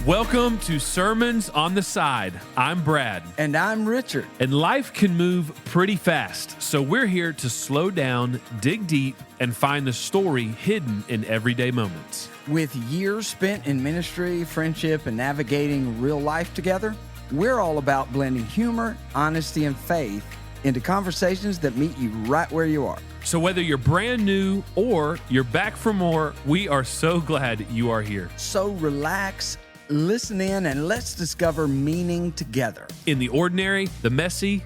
Welcome to Sermons on the Side. I'm Brad. And I'm Richard. And life can move pretty fast, so we're here to slow down, dig deep, and find the story hidden in everyday moments. With years spent in ministry, friendship, and navigating real life together, we're all about blending humor, honesty, and faith into conversations that meet you right where you are. So whether you're brand new or you're back for more, we are so glad you are here. So relax, listen in, and let's discover meaning together. In the ordinary, the messy,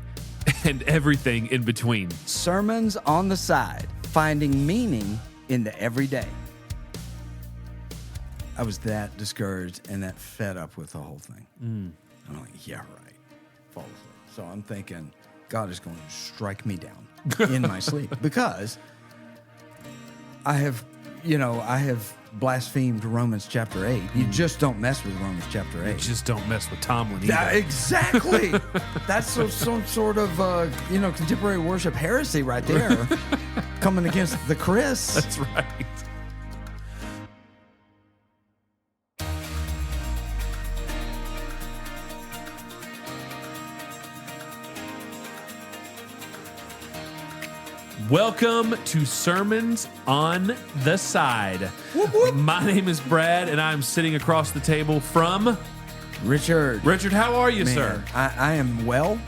and everything in between. Sermons on the Side, finding meaning in the everyday. I was that discouraged and that fed up with the whole thing. I'm like, yeah, right. Fall asleep. So I'm thinking, God is going to strike me down in my sleep because I have blasphemed Romans chapter 8. You just don't mess with Romans chapter 8. You just don't mess with Tomlin either. Exactly. That's some sort of contemporary worship heresy right there, coming against the Chris. That's right. Welcome to Sermons on the Side. Whoop, whoop. My name is Brad, and I'm sitting across the table from Richard. Richard, how are you, Man, sir? I am well,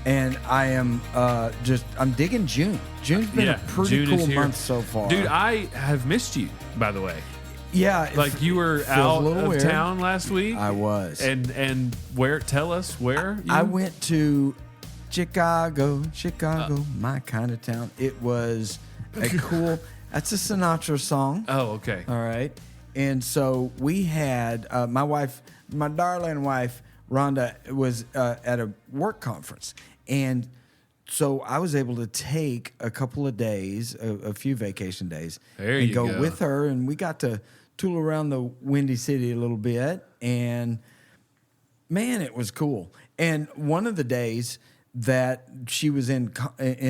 and I am I'm digging June. June's been a pretty June cool is here. month so far. Dude, I have missed you, by the way. Yeah. Like you were feels out a little of weird. town last week. I was. And where? Tell us where. I went to Chicago, my kind of town. It was a cool, that's a Sinatra song. Oh, okay. All right. And so we had, my darling wife, Rhonda, was at a work conference. And so I was able to take a couple of days, a few vacation days, and go with her. And we got to tool around the Windy City a little bit. And man, it was cool. And one of the days that she was in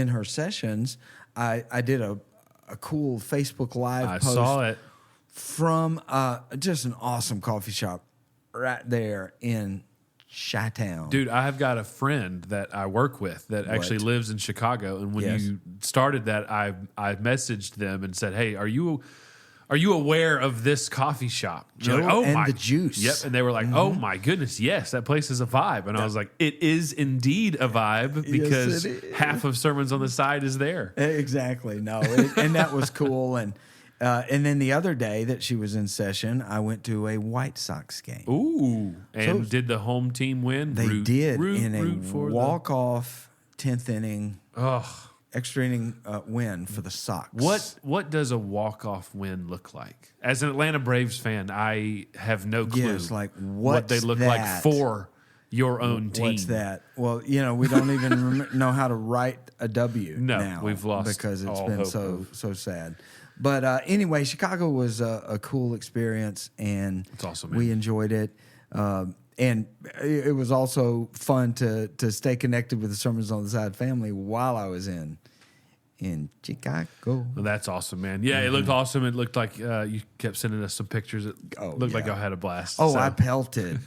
her sessions, I did a cool Facebook Live post. I saw it. From just an awesome coffee shop right there in Chi-Town. Dude, I have got a friend that I work with that actually lives in Chicago, and when you started that, I messaged them and said, "Hey, are you aware of this coffee shop?" Joe and the Juice. Yep, and they were like, "Oh my goodness, yes, that place is a vibe." And I was like, "It is indeed a vibe because half of Sermons on the Side is there." Exactly. No, and that was cool. And then the other day that she was in session, I went to a White Sox game. Ooh, and did the home team win? They did in a walk-off 10th inning. Extra inning win for the Sox. What does a walk-off win look like? As an Atlanta Braves fan, I have no clue what they look like for your own team. What's that? Well, we don't even know how to write a W now. We've lost because it's all been hope so sad. But anyway, Chicago was a cool experience, and it's awesome, man. We enjoyed it. And it was also fun to stay connected with the Sermons on the Side family while I was in Chicago. Well, that's awesome, man. Yeah, It looked awesome. It looked like you kept sending us some pictures. It looked like y'all had a blast. Oh, so. I pelted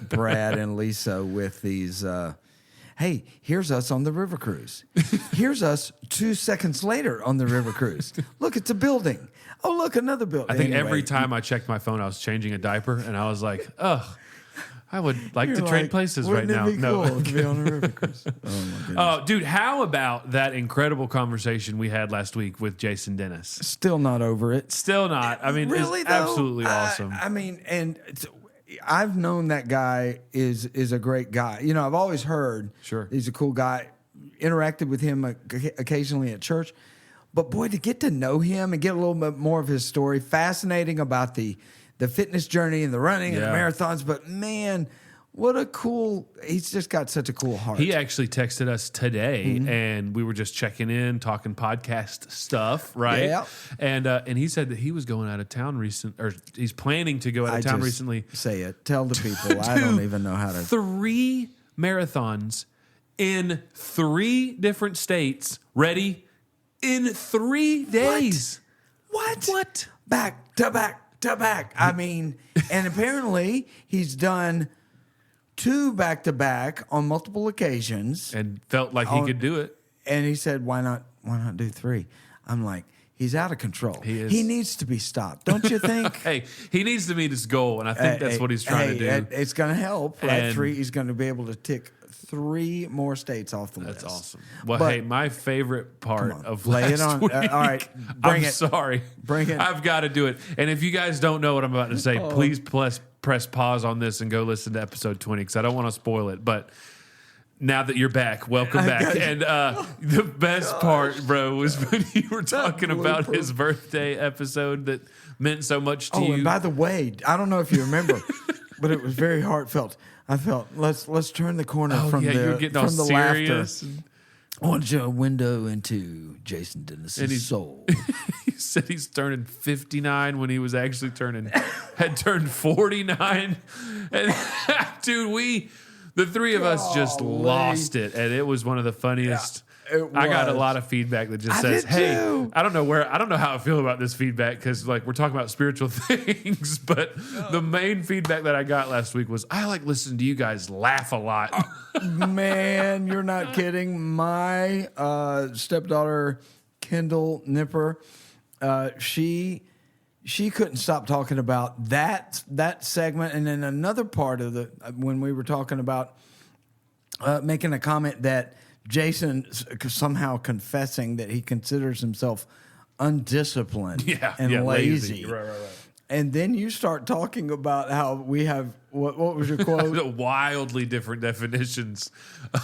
Brad and Lisa with these. Hey, here's us on the river cruise. Here's us 2 seconds later on the river cruise. Look, it's a building. Oh, look, another building. I think every time I checked my phone, I was changing a diaper, and I was like, ugh. I would like to trade places right now. Wouldn't it be cool to be on a river cruise? Oh, my goodness. Oh, dude, how about that incredible conversation we had last week with Jason Dennis? Still not over it. Still not. I mean, really, it's absolutely awesome. I mean, and I've known that guy is a great guy. I've always heard he's a cool guy. Interacted with him occasionally at church. But, boy, to get to know him and get a little bit more of his story, fascinating about the fitness journey and the running and the marathons. But, man, what a cool – he's just got such a cool heart. He actually texted us today, and we were just checking in, talking podcast stuff, right? Yeah. And he said that he was going out of town or he's planning to go out of town recently. Say it. Tell the people. I don't even know how to – 3 marathons in 3 different states. Ready? In 3 days. What? Back to back to back. I mean, and apparently he's done 2 back-to-back on multiple occasions. And felt like he could do it. And he said, why not do 3? I'm like, he's out of control. He is. He needs to be stopped, don't you think? Hey, he needs to meet his goal, and I think that's what he's trying to do. It's going to help. Right? And 3, he's going to be able to tick 3 more states off the list. That's awesome. Well, hey, my favorite part of lay last it on. week. All right, I'm sorry. Bring it. I've got to do it. And if you guys don't know what I'm about to say, please press pause on this and go listen to episode 20 because I don't want to spoil it. But now that you're back, welcome back. And the best part, bro, was when you were talking about his birthday episode that meant so much to you. And by the way, I don't know if you remember, but it was very heartfelt. I felt let's turn the corner from you were getting all the serious. laughter. I want you a window into Jason Dennis's soul. He said he's turning 59 when he was actually had turned 49. And dude, the 3 of us just lost it, and it was one of the funniest. I got a lot of feedback that just says, "Hey, I don't know how I feel about this feedback because like we're talking about spiritual things, but the main feedback that I got last week was I like listening to you guys laugh a lot." Man, you're not kidding. My stepdaughter, Kendall Nipper, she couldn't stop talking about that segment, and then another part of when we were talking about making a comment that Jason somehow confessing that he considers himself undisciplined and lazy. Right. And then you start talking about how we have what was your quote? Wildly different definitions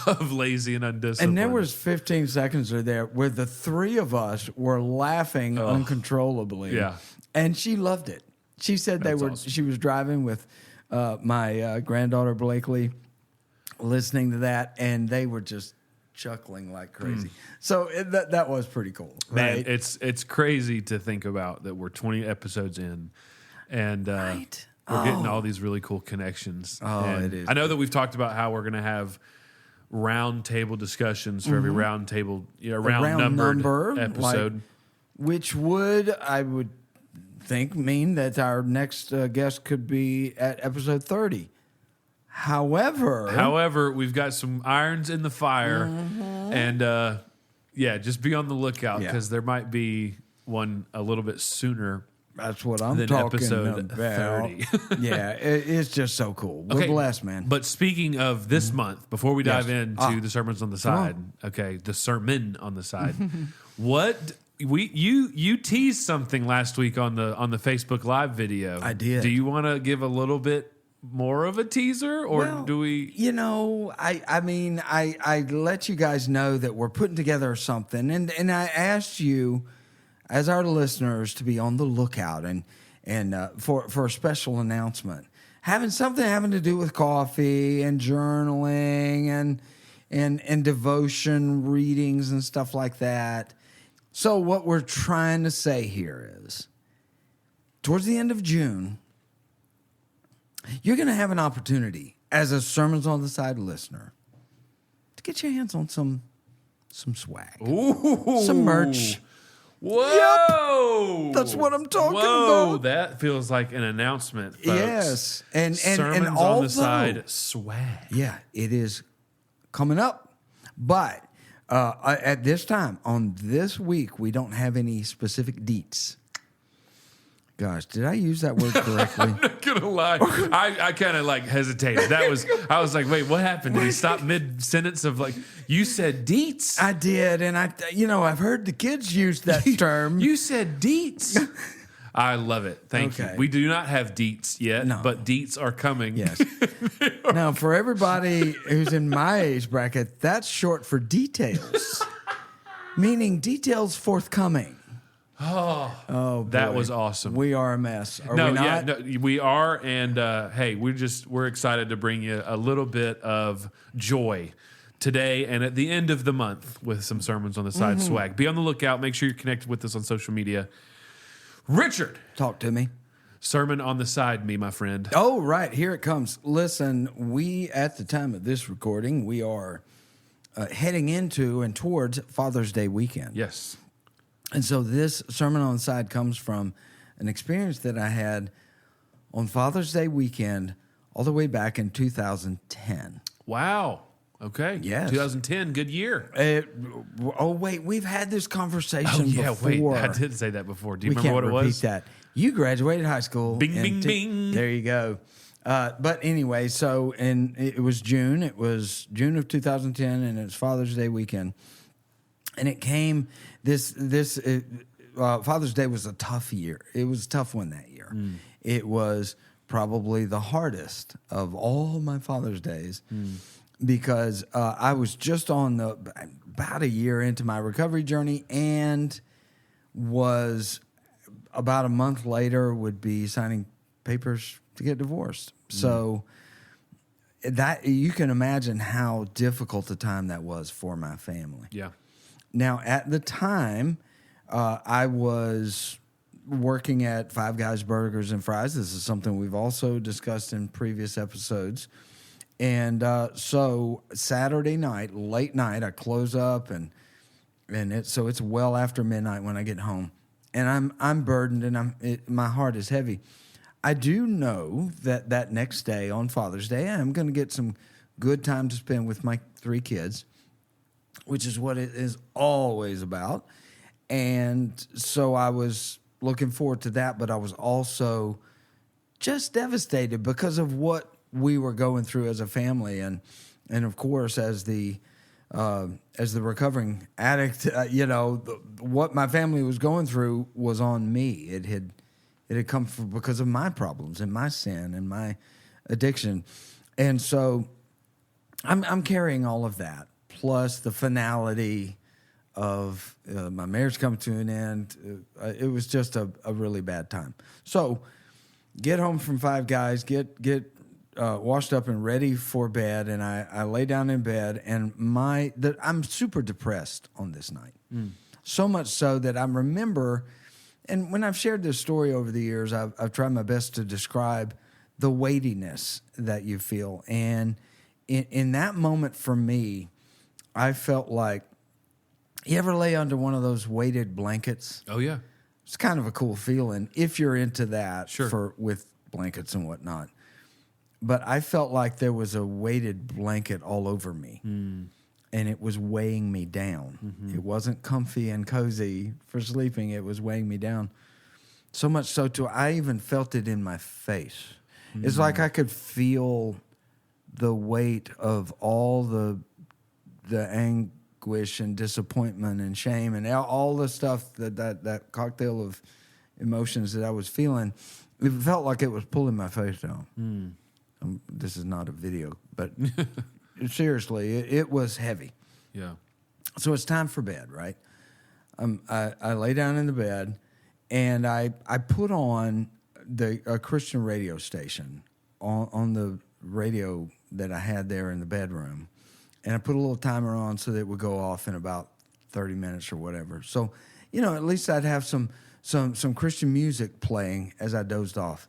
of lazy and undisciplined. And there was 15 seconds there where the 3 of us were laughing uncontrollably. Yeah. And she loved it. She said Awesome. She was driving with my granddaughter Blakely, listening to that, and they were just chuckling like crazy. So that was pretty cool. Man, right? it's crazy to think about that we're 20 episodes in, and we're getting all these really cool connections. It is. I know that we've talked about how we're going to have round table discussions for every round table, round number episode, which I would think mean that our next guest could be at episode 30. However, we've got some irons in the fire, and just be on the lookout because there might be one a little bit sooner. That's what I'm than talking episode about. 30. It's just so cool. We're blessed, man. But speaking of this month, before we dive into the sermons on the side, the sermon on the side, you teased something last week on the Facebook Live video. I did. Do you want to give a little bit more of a teaser, or do we? I let you guys know that we're putting together something, and I asked you, as our listeners, to be on the lookout and for a special announcement, having to do with coffee and journaling and devotion readings and stuff like that. So what we're trying to say here is, towards the end of June, you're going to have an opportunity as a Sermons on the Side listener to get your hands on some swag. Ooh. Some merch. Whoa! Yep. That's what I'm talking Whoa, about. that feels like an announcement, folks. Yes. And Sermons although, on the Side swag. Yeah, it is coming up. But at this time, on this week, we don't have any specific deets. Gosh, did I use that word correctly? I'm not gonna lie. I kind of hesitated. I was like, wait, what happened? Did he stop mid sentence of you said deets? I did, and I've heard the kids use that term. You said deets. I love it. Thank you. We do not have deets yet, but deets are coming. Yes. Now, for everybody who's in my age bracket, that's short for details, meaning details forthcoming. Oh, that was awesome. We are a mess. Are we not? Yeah, no, we are. And hey, we're excited to bring you a little bit of joy today and at the end of the month with some Sermons on the Side swag. Be on the lookout. Make sure you're connected with us on social media. Richard, talk to me. Sermon on the Side, my friend. Oh, right. Here it comes. Listen, we, at the time of this recording, we are heading into and towards Father's Day weekend. Yes. And so this Sermon on the Side comes from an experience that I had on Father's Day weekend all the way back in 2010. Wow. Okay. Yes. 2010, good year. Wait, we've had this conversation before. Wait, I did say that before. Do you We remember can't what it repeat was? that. You graduated high school. Bing, in bing, bing. There you go. But anyway, so it was June. It was June of 2010, and it was Father's Day weekend. And it came Father's Day was a tough year. It was a tough one that year. It was probably the hardest of all my Father's Days because I was just on about a year into my recovery journey and was about a month later would be signing papers to get divorced. So that you can imagine how difficult a time that was for my family. Yeah. Now, at the time, I was working at Five Guys Burgers and Fries. This is something we've also discussed in previous episodes. And so Saturday night, late night, I close up and it's well after midnight when I get home, and I'm burdened and my heart is heavy. I do know that next day on Father's Day, I'm going to get some good time to spend with my 3 kids, which is what it is always about. And so I was looking forward to that, but I was also just devastated because of what we were going through as a family, and of course as the recovering addict, what my family was going through was on me. It had come because of my problems and my sin and my addiction, and so I'm carrying all of that plus the finality of my marriage coming to an end. It was just a really bad time. So get home from Five Guys, get washed up and ready for bed, and I lay down in bed, and I'm super depressed on this night. So much so that I remember, and when I've shared this story over the years, I've tried my best to describe the weightiness that you feel. And in that moment for me, I felt like, you ever lay under one of those weighted blankets? Oh, yeah. It's kind of a cool feeling if you're into that. Sure. With blankets and whatnot. But I felt like there was a weighted blanket all over me, and it was weighing me down. It wasn't comfy and cozy for sleeping. It was weighing me down. So much so, I even felt it in my face. It's like I could feel the weight of all the anguish and disappointment and shame and all the stuff that cocktail of emotions that I was feeling. It felt like it was pulling my face down. This is not a video, but seriously, it was heavy. Yeah. So it's time for bed, right? I lay down in the bed, and I put on a Christian radio station on the radio that I had there in the bedroom, and I put a little timer on so that it would go off in about 30 minutes or whatever. So, at least I'd have some Christian music playing as I dozed off.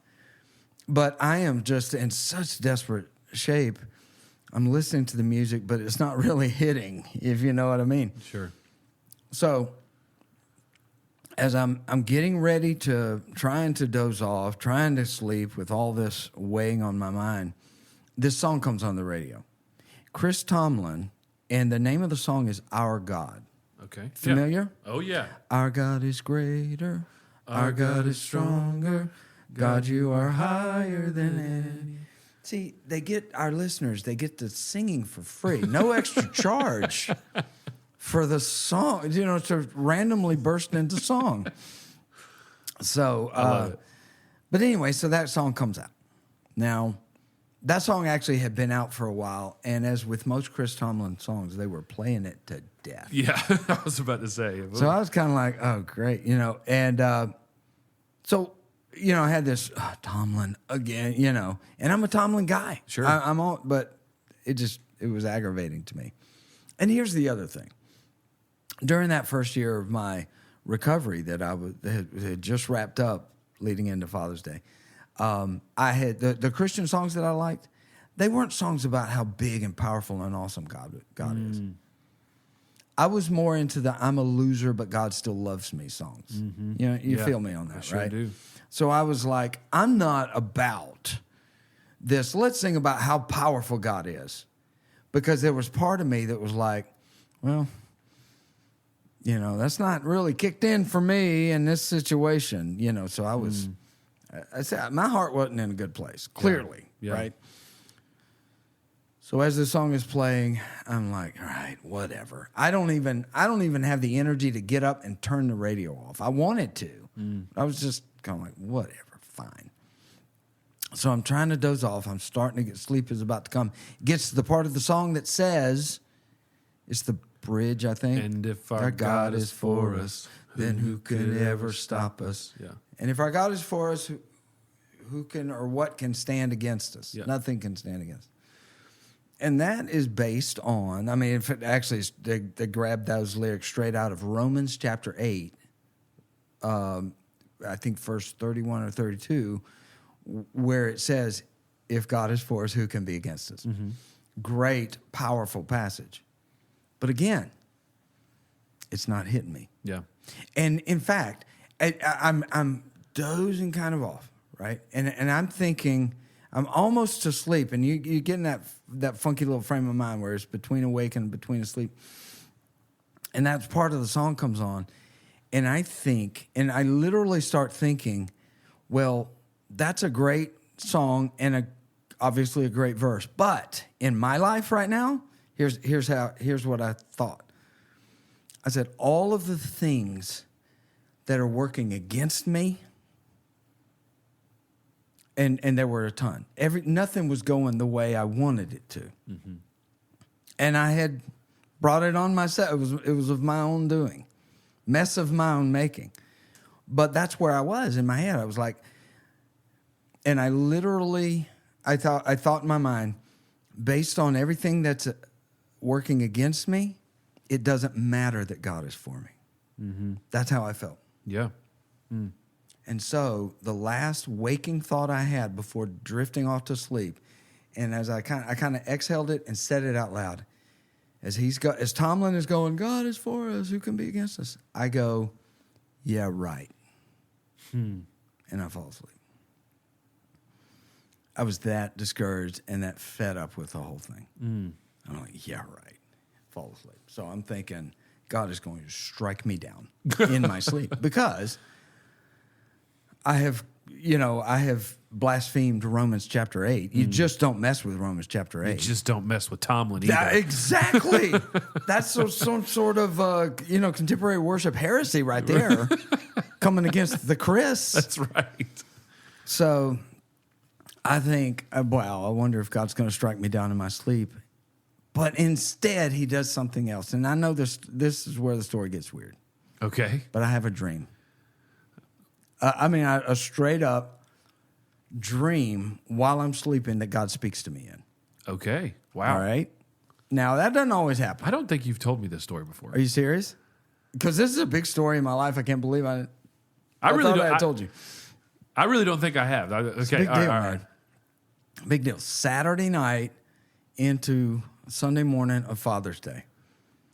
But I am just in such desperate shape. I'm listening to the music, but it's not really hitting, if you know what I mean. Sure. So as I'm getting ready trying to doze off, trying to sleep with all this weighing on my mind, this song comes on the radio. Chris Tomlin, and the name of the song is Our God. Okay. Familiar? Yeah. Oh, yeah. Our God is greater. Our God is stronger. God, you are higher than any. See, our listeners, they get the singing for free. No extra charge for the song, to randomly burst into song. So, I love it. But anyway, so that song comes out. Now, that song actually had been out for a while, and as with most Chris Tomlin songs, they were playing it to death. Yeah, I was about to say. So I was kind of like, oh, great, and so, I had this Tomlin again, and I'm a Tomlin guy. Sure. I'm all, but it was aggravating to me. And here's the other thing. During that first year of my recovery that I had just wrapped up leading into Father's Day, I had the Christian songs that I liked. They weren't songs about how big and powerful and awesome God is. I was more into the "I'm a loser, but God still loves me" songs. You feel me on that, I sure right? do. So I was like, I'm not about this. Let's sing about how powerful God is. Because there was part of me that was like, well, that's not really kicked in for me in this situation. So I was, I said, my heart wasn't in a good place, clearly, right? So as the song is playing, I'm like, all right, whatever. I don't even have the energy to get up and turn the radio off. I wanted to. I was just kind of like, whatever, fine. So I'm trying to doze off. I'm starting to get sleep is about to come. Gets to the part of the song that says, it's the bridge, I think. And if our God is for us, then who could ever stop us? Yeah. And if our God is for us, who can or what can stand against us? Yeah. Nothing can stand against us. And that is based on, I mean, if it actually, they grabbed those lyrics straight out of Romans chapter 8, I think verse 31 or 32, where it says, if God is for us, who can be against us? Mm-hmm. Great, powerful passage. But again, it's not hitting me. Yeah. And in fact, I'm dozing kind of off, right? And I'm thinking, I'm almost to sleep, and you get in that funky little frame of mind where it's between awake and between asleep. And that part of the song comes on, and I literally start thinking, well, that's a great song and obviously a great verse. But in my life right now, here's what I thought. I said, all of the things that are working against me, and there were a ton. Nothing was going the way I wanted it to. Mm-hmm. And I had brought it on myself. It was of my own doing. Mess of my own making. But that's where I was in my head. I was like, and I literally, I thought in my mind, based on everything that's working against me, it doesn't matter that God is for me. Mm-hmm. That's how I felt. Yeah. Mm. And so the last waking thought I had before drifting off to sleep, and as I kind of exhaled it and said it out loud, as Tomlin is going, God is for us, who can be against us? I go, yeah, right. And I fall asleep. I was that discouraged and that fed up with the whole thing. I'm like, yeah, right. Fall asleep. So I'm thinking, God is going to strike me down in my sleep because I have blasphemed Romans chapter 8. You just don't mess with Romans chapter 8. You just don't mess with Tomlin either. Exactly. That's some sort of contemporary worship heresy right there, coming against the Chris. That's right. So I think, I wonder if God's going to strike me down in my sleep. But instead, he does something else. And I know this is where the story gets weird. Okay. But I have a dream. A straight up dream while I'm sleeping that God speaks to me in. Okay. Wow. All right. Now, that doesn't always happen. I don't think you've told me this story before. Are you serious? Because this is a big story in my life. I can't believe I told you. I really don't think I have. Okay. Big deal, man. Big deal. Saturday night into Sunday morning of Father's Day.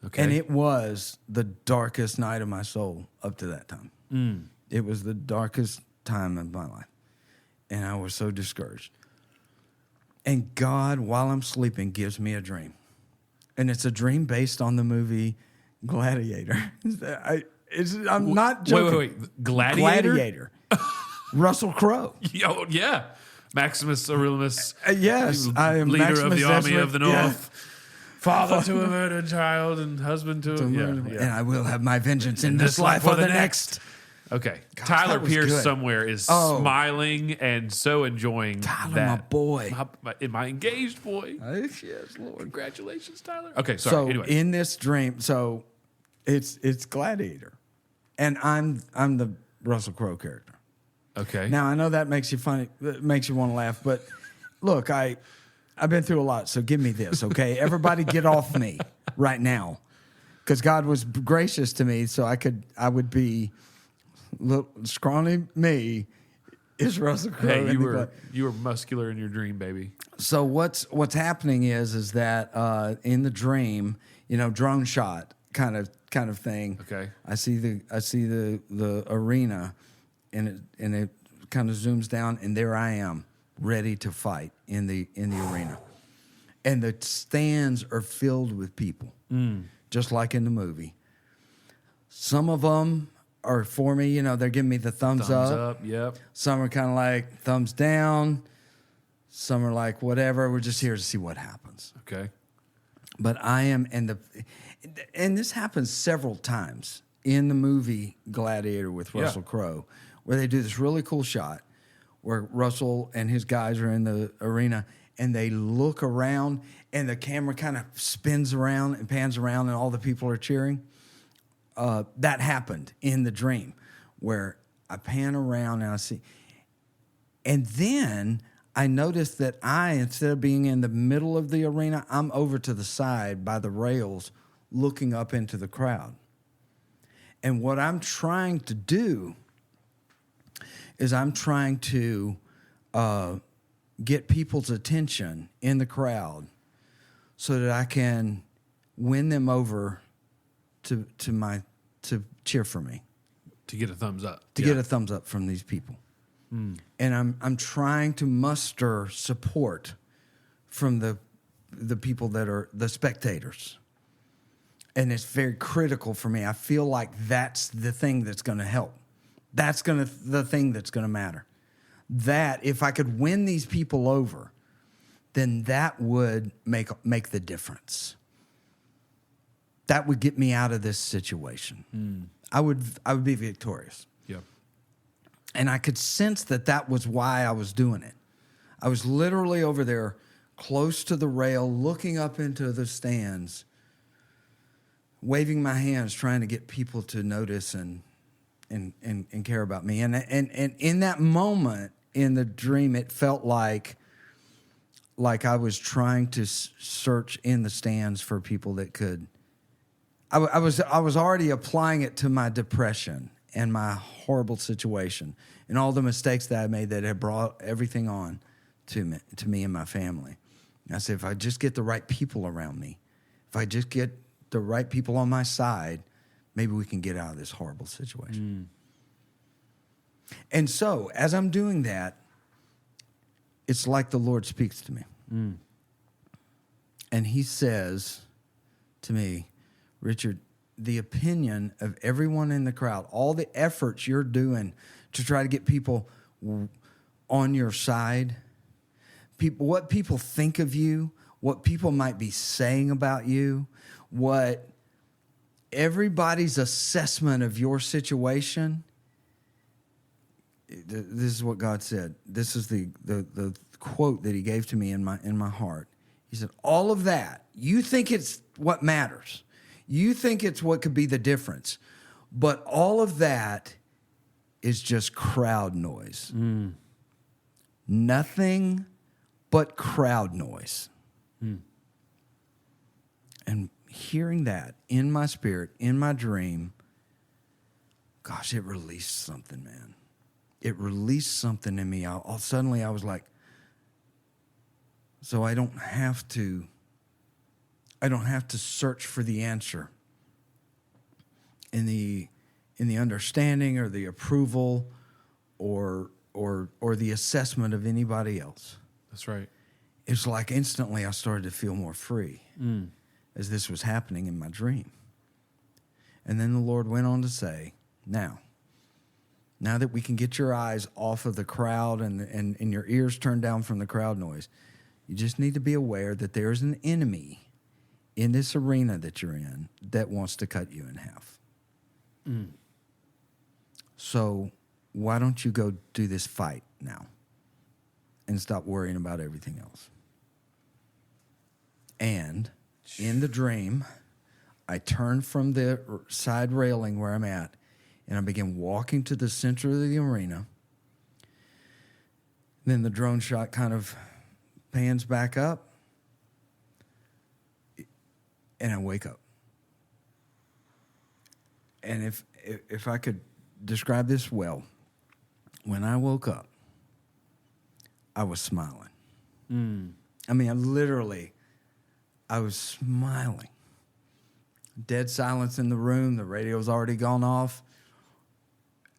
Okay. And it was the darkest night of my soul up to that time. It was the darkest time of my life. And I was so discouraged. And God, while I'm sleeping, gives me a dream. And it's a dream based on the movie Gladiator. I'm not joking. Wait. Gladiator? Russell Crowe. Oh, yeah. Maximus Aurelius. Yes, I am leader Maximus of the army Decimus. of the North. Yeah. Father to a murdered child and husband to a... And I will have my vengeance in this life or the next. Okay. Gosh, Tyler that was Pierce good. somewhere is smiling and so enjoying Tyler, that. my boy. My engaged boy. Yes, Lord. Congratulations, Tyler. Okay, sorry. So Anyway. in this dream, it's Gladiator. And I'm the Russell Crowe character. Okay. Now, I know that makes you funny, that makes you want to laugh, but look, I've been through a lot, so give me this, okay? Everybody get off me right now. Because God was gracious to me, so I would be little, scrawny me is Russell Crowe. Hey, you were muscular in your dream, baby. So what's happening is that in the dream, drone shot kind of thing. Okay. I see the arena, and it kind of zooms down, and there I am, ready to fight in the arena. And the stands are filled with people, just like in the movie. Some of them are for me, they're giving me the thumbs up. Yep. Some are kind of like thumbs down. Some are like, whatever, we're just here to see what happens. Okay. But I am, and this happens several times in the movie Gladiator with Russell Crowe, where they do this really cool shot where Russell and his guys are in the arena and they look around and the camera kind of spins around and pans around and all the people are cheering. That happened in the dream where I pan around and I see. And then I noticed that instead of being in the middle of the arena, I'm over to the side by the rails looking up into the crowd. And what I'm trying to do is I'm trying to get people's attention in the crowd so that I can win them over to cheer for me. To get a thumbs up. To get a thumbs up from these people. And I'm trying to muster support from the people that are the spectators. And it's very critical for me. I feel like that's the thing that's going to help. That's the thing that's going to matter. That if I could win these people over, then that would make the difference. That would get me out of this situation. I would be victorious. Yep. And I could sense that was why I was doing it. I was literally over there close to the rail, looking up into the stands, waving my hands, trying to get people to notice and care about me. And in that moment in the dream, it felt like I was trying to search in the stands for people that could. I was already applying it to my depression and my horrible situation and all the mistakes that I made that had brought everything on to me and my family. And I said, if I just get the right people around me, if I just get the right people on my side, maybe we can get out of this horrible situation. And so, as I'm doing that, it's like the Lord speaks to me. And he says to me, Richard, the opinion of everyone in the crowd, all the efforts you're doing to try to get people on your side, what people think of you, what people might be saying about you, what everybody's assessment of your situation. This is what God said. This is the quote that he gave to me in my heart. He said, all of that, you think it's what matters. You think it's what could be the difference. But all of that is just crowd noise. Nothing but crowd noise. And hearing that in my spirit, in my dream, gosh, it released something, man. It released something in me. Suddenly I was like, so I don't have to search for the answer in the understanding or the approval or the assessment of anybody else. That's right. It's like instantly I started to feel more free as this was happening in my dream. And then the Lord went on to say, now that we can get your eyes off of the crowd and your ears turned down from the crowd noise, you just need to be aware that there's an enemy in this arena that you're in that wants to cut you in half. So why don't you go do this fight now and stop worrying about everything else? And in the dream, I turned from the side railing where I'm at, and I began walking to the center of the arena. Then the drone shot kind of pans back up, and I wake up. And if I could describe this well, when I woke up, I was smiling. I mean, I was smiling. Dead silence in the room. The radio's already gone off.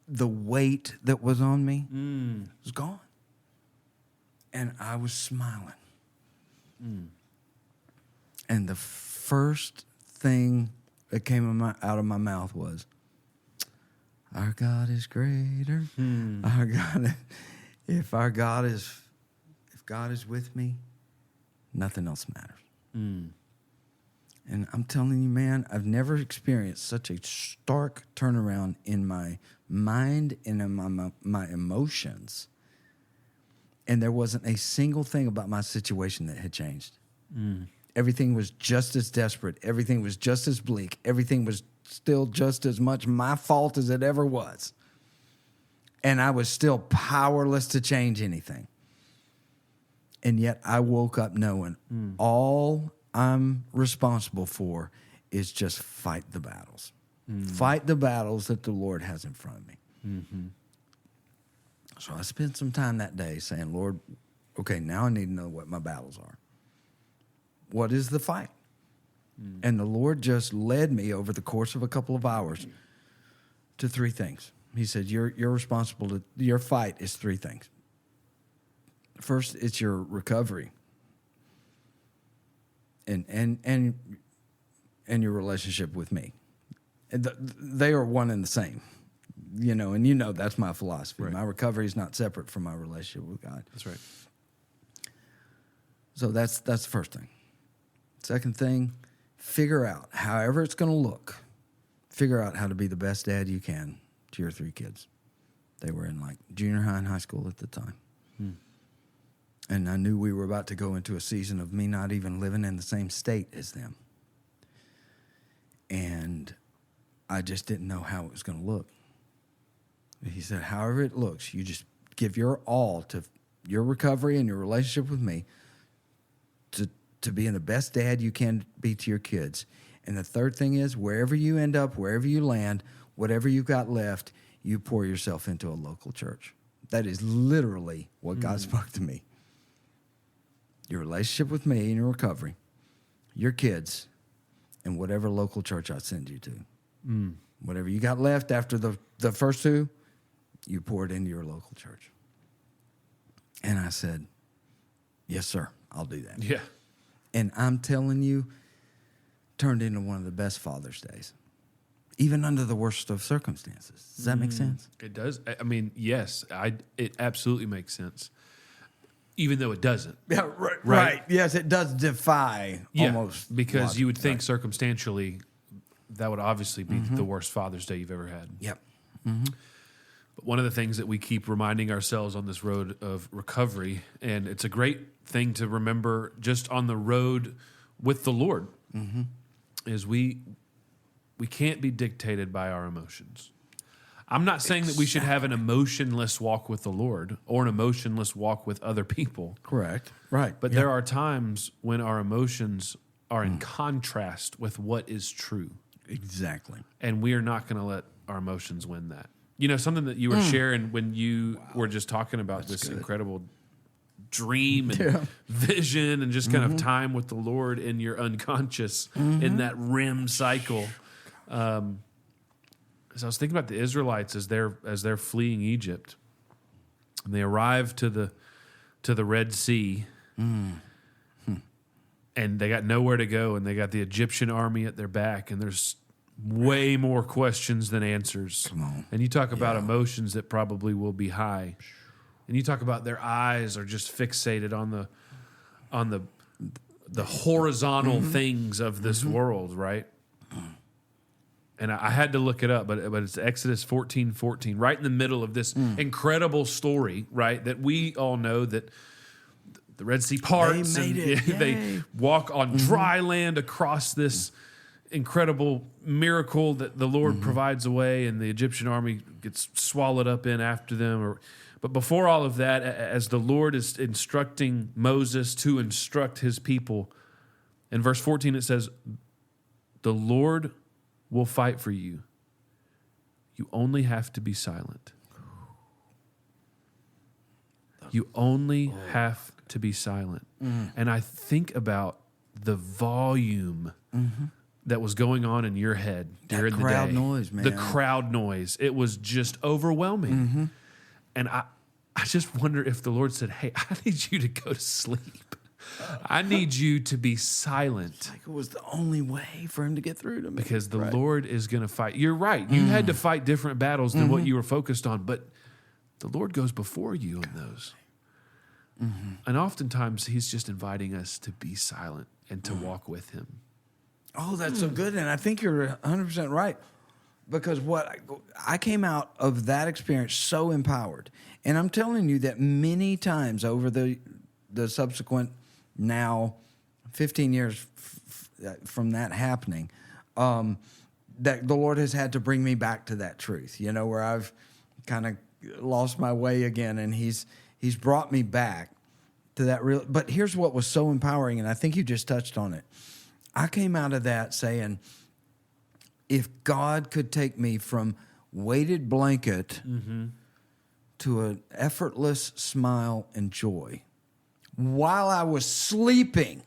the weight that was on me was gone. And I was smiling. And the first thing that came out of my mouth was, our God is greater. Our God, if God is with me, nothing else matters. And I'm telling you, man, I've never experienced such a stark turnaround in my mind and in my emotions. And there wasn't a single thing about my situation that had changed. Everything was just as desperate. Everything was just as bleak. Everything was still just as much my fault as it ever was. And I was still powerless to change anything. And yet I woke up knowing all I'm responsible for is just fight the battles. Fight the battles that the Lord has in front of me. So I spent some time that day saying, Lord, okay, now I need to know what my battles are. What is the fight? And the Lord just led me over the course of a couple of hours to three things. He said, you're responsible to, your fight is three things. First, it's your recovery. And your relationship with me. And they are one and the same. You know, and you know that's my philosophy. Right. My recovery is not separate from my relationship with God. That's right. So that's the first thing. Second thing, figure out, however it's going to look, figure out how to be the best dad you can to your three kids. They were in like junior high and high school at the time. And I knew we were about to go into a season of me not even living in the same state as them. And I just didn't know how it was going to look. He said, however it looks, you just give your all to your recovery and your relationship with me to being the best dad you can be to your kids. And the third thing is, wherever you end up, wherever you land, whatever you've got left, you pour yourself into a local church. That is literally what God spoke to me. Your relationship with me and your recovery, your kids, and whatever local church I send you to. Whatever you got left after the first two, you pour it into your local church. And I said, yes, sir, I'll do that. Yeah. And I'm telling you, turned into one of the best Father's Days, even under the worst of circumstances. Does that make sense? It does. I mean, yes, it absolutely makes sense. Even though it doesn't. Yeah, right. Yes, it does defy almost. Because logic. you would think circumstantially that would obviously be the worst Father's Day you've ever had. Yep. But one of the things that we keep reminding ourselves on this road of recovery, and it's a great thing to remember just on the road with the Lord, is we can't be dictated by our emotions. I'm not saying that we should have an emotionless walk with the Lord or an emotionless walk with other people. Correct. Right. But there are times when our emotions are in contrast with what is true. Exactly. And we are not going to let our emotions win that. You know, something that you were sharing when you were just talking about this incredible dream and vision and just kind of time with the Lord in your unconscious in that REM cycle. So I was thinking about the Israelites as they're fleeing Egypt, and they arrive to the Red Sea, and they got nowhere to go, and they got the Egyptian army at their back, and there's way more questions than answers. Come on. And you talk about emotions that probably will be high, and you talk about their eyes are just fixated on the horizontal things of this world, right? And I had to look it up, but it's Exodus 14:14, right in the middle of this incredible story, right? That we all know that the Red Sea parts, They made it. they walk on dry land across this incredible miracle that the Lord provides a way, and the Egyptian army gets swallowed up in after them. But before all of that, as the Lord is instructing Moses to instruct his people, in verse 14 it says, "The Lord will fight for you. You only have to be silent." You only have to be silent. And I think about the volume that was going on in your head during the day. crowd noise, man. The crowd noise. It was just overwhelming. And I just wonder if the Lord said, hey, I need you to go to sleep. I need you to be silent. Like it was the only way for him to get through to me. Because the Lord is going to fight. You're right. You had to fight different battles than what you were focused on, but the Lord goes before you in those. And oftentimes he's just inviting us to be silent and to walk with him. Oh, that's so good. And I think you're 100% right. Because I came out of that experience so empowered. And I'm telling you that many times over the subsequent now 15 years from that happening, that the Lord has had to bring me back to that truth, where I've kind of lost my way again. And he's brought me back to that real. But here's what was so empowering, and I think you just touched on it. I came out of that saying, if God could take me from weighted blanket to an effortless smile and joy while I was sleeping,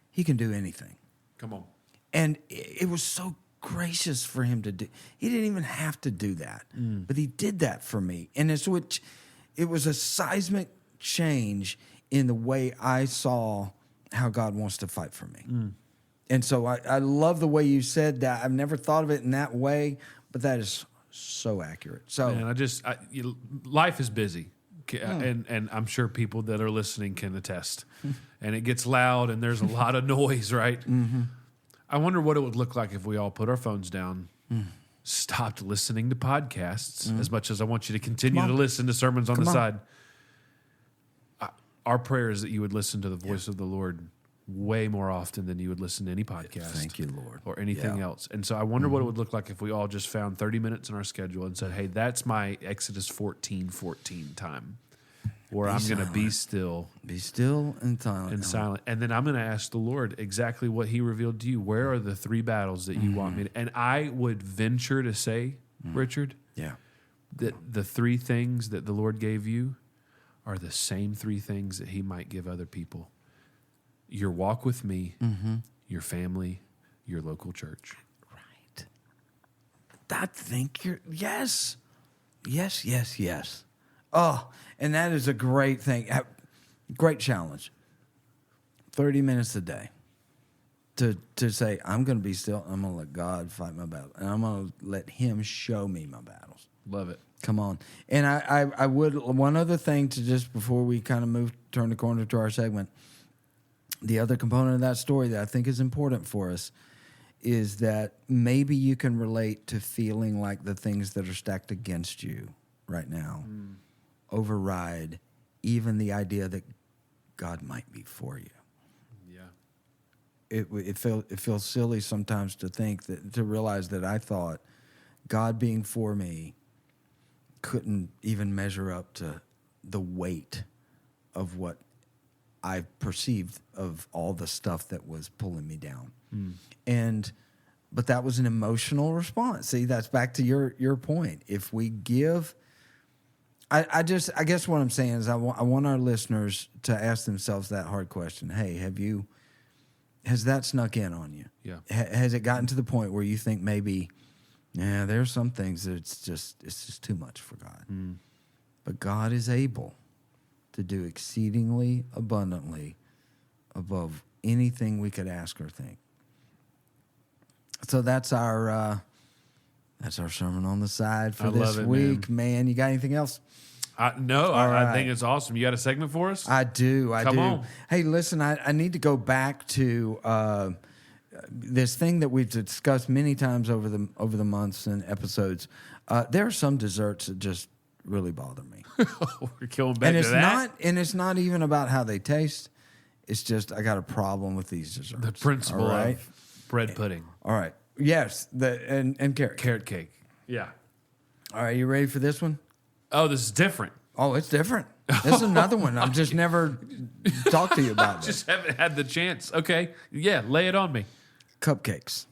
he can do anything. Come on. And it was so gracious for him to do. He didn't even have to do that, but he did that for me. And it was a seismic change in the way I saw how God wants to fight for me. And so I love the way you said that. I've never thought of it in that way, but that is so accurate. So, man, life is busy, and I'm sure people that are listening can attest. And it gets loud, and there's a lot of noise, right? I wonder what it would look like if we all put our phones down, stopped listening to podcasts, as much as I want you to continue to listen to sermons on the side. Our prayer is that you would listen to the voice of the Lord way more often than you would listen to any podcast. Thank you, Lord. Or anything else. And so I wonder what it would look like if we all just found 30 minutes in our schedule and said, hey, that's my Exodus 14:14 time, where I'm going to be still. Be still and silent. And then I'm going to ask the Lord exactly what he revealed to you. Where are the 3 battles that you want me to? And I would venture to say, Richard, that the 3 things that the Lord gave you are the same 3 things that he might give other people. Your walk with me, your family, your local church. Right. I think yes. Oh, and that is a great thing. Great challenge. 30 minutes a day to say, I'm going to be still. I'm going to let God fight my battle. And I'm going to let him show me my battles. Love it. Come on. And I would, one other thing to just before we kind of turn the corner to our segment, the other component of that story that I think is important for us is that maybe you can relate to feeling like the things that are stacked against you right now override even the idea that God might be for you. Yeah. It feels silly sometimes to realize that I thought God being for me couldn't even measure up to the weight of what I perceived of all the stuff that was pulling me down. But that was an emotional response. See, that's back to your point. If we give, I guess what I'm saying is I want our listeners to ask themselves that hard question. Hey, has that snuck in on you? Yeah. Has it gotten to the point where you think maybe, there's some things that it's just too much for God. But God is able to do exceedingly abundantly above anything we could ask or think. So that's our sermon on the side for this week, man. You got anything else? No, I think it's awesome. You got a segment for us? I do. Come on. Hey, listen, I need to go back to this thing that we've discussed many times over the months and episodes. There are some desserts that just really bother me. We're going back to that. It's not even about how they taste. It's just I got a problem with these desserts. The principle of bread pudding. All right. Yes. And carrot. Carrot cake. Yeah. All right. You ready for this one? Oh, this is different. Oh, it's different. This is another one. I've just never talked to you about this. Just haven't had the chance. Okay. Yeah. Lay it on me. Cupcakes.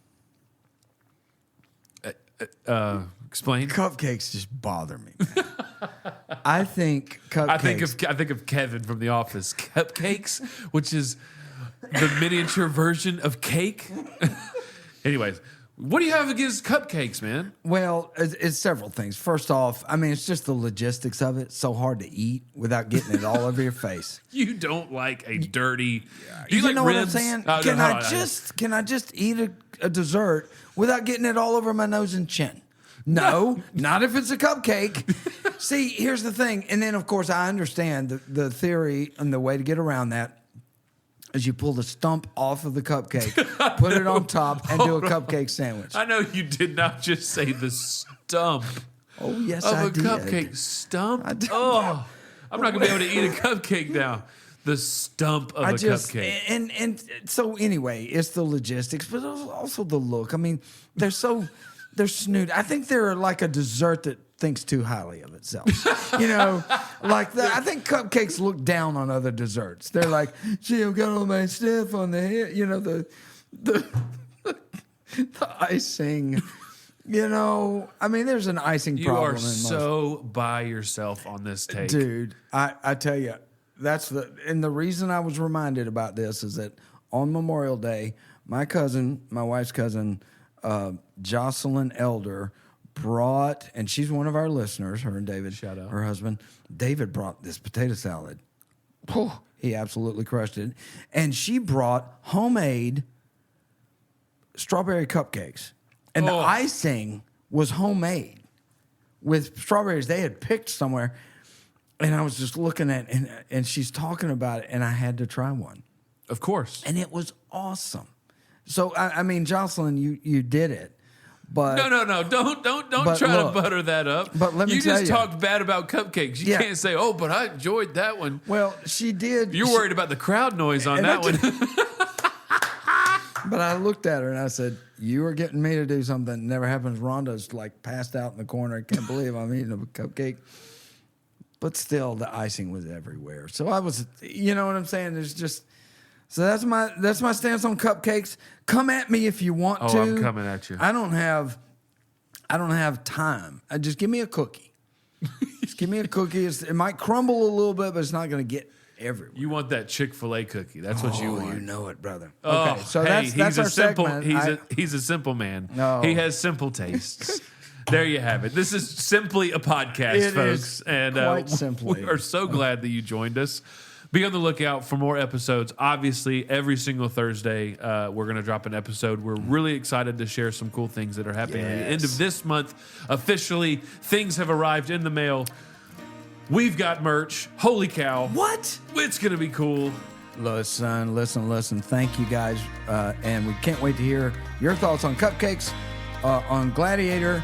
Explain. Cupcakes just bother me, man. I think cupcakes. I think of Kevin from The Office. Cupcakes, which is the miniature version of cake. Anyways, what do you have against cupcakes, man? Well, it's several things. First off, I mean, it's just the logistics of it. It's so hard to eat without getting it all over your face. You don't like a dirty. Do You like know ribs? what I'm saying? Oh, Can no, I just eat a dessert without getting it all over my nose and chin? No, not if it's a cupcake. See, here's the thing. And then, of course, I understand the theory and the way to get around that is you pull the stump off of the cupcake, put it on top, and do a cupcake sandwich. I know you did not just say the stump Oh, yes, of I a did. cupcake. Stump? I did. Oh, I'm not going to be able to eat a cupcake now. The stump of a cupcake. And so anyway, it's the logistics, but also the look. I mean, they're snoot. I think they're like a dessert that thinks too highly of itself. I think cupcakes look down on other desserts. They're like, gee, I've got all my stuff on the head. The icing. I mean, there's an icing You problem. are so by yourself on this take. Dude, I tell you, and the reason I was reminded about this is that on Memorial Day, my wife's cousin, Jocelyn Elder, brought, and she's one of our listeners, her and David, Shout out. her husband, David brought this potato salad. He absolutely crushed it. And she brought homemade strawberry cupcakes. And the icing was homemade with strawberries they had picked somewhere. And I was just looking at and she's talking about it, and I had to try one. Of course. And it was awesome. So I mean, Jocelyn, you did it. But No. Don't but try look, to butter that up. but let me you tell just you. talked bad about cupcakes. You Yeah. can't say, "Oh, but I enjoyed that one." well, she did. You're worried about the crowd noise on And that I one. But I looked at her and I said, "You are getting me to do something that never happens." Rhonda's like passed out in the corner. I can't believe I'm eating a cupcake. But still, the icing was everywhere. So I was, you know what I'm saying? There's just, so that's my stance on cupcakes. Come at me if you want to. Oh, I'm coming at you. I don't have time. Just give me a cookie. Just give me a cookie. It might crumble a little bit, but it's not going to get everywhere. You want that Chick-fil-A cookie. That's what you want. You know it, brother. Oh, Okay, so hey, that's he's our a simple. segment. He's a simple man. No. He has simple tastes. There you have it. This is simply a podcast, It folks, is and quite simply. we are so glad that you joined us. Be on the lookout for more episodes. Obviously, every single Thursday, we're going to drop an episode. We're really excited to share some cool things that are happening at the end of this month. Officially, things have arrived in the mail. We've got merch. Holy cow. What? It's going to be cool. Listen. Thank you guys. And we can't wait to hear your thoughts on cupcakes, on Gladiator,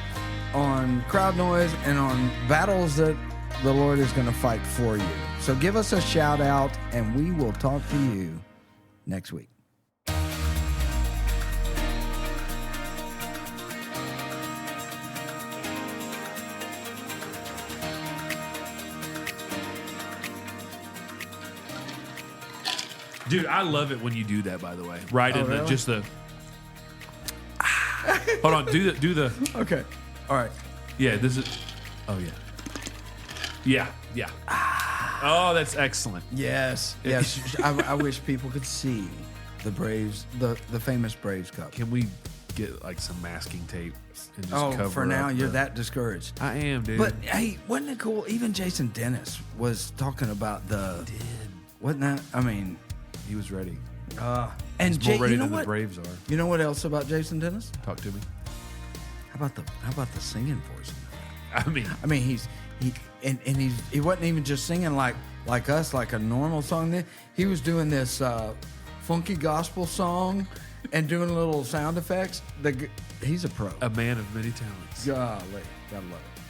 on crowd noise, and on battles that the Lord is going to fight for you. So give us a shout out, and we will talk to you next week. Dude, I love it when you do that, by the way. Right in really? the hold on, do the Okay. All right. yeah, this is oh yeah. Yeah. Oh, that's excellent. Yes. I wish people could see the Braves, the famous Braves cup. Can we get like some masking tape and just cover For now, up you're that discouraged. I am, dude. But hey, wasn't it cool? Even Jason Dennis was talking about wasn't that? I mean, he was ready. and He's more ready you know than what? the Braves are. You know what else about Jason Dennis? Talk to me. How about the singing voice? I mean, he wasn't even just singing like us, like a normal song. He was doing this funky gospel song and doing little sound effects. He's a pro. a man of many talents. Golly, gotta love it.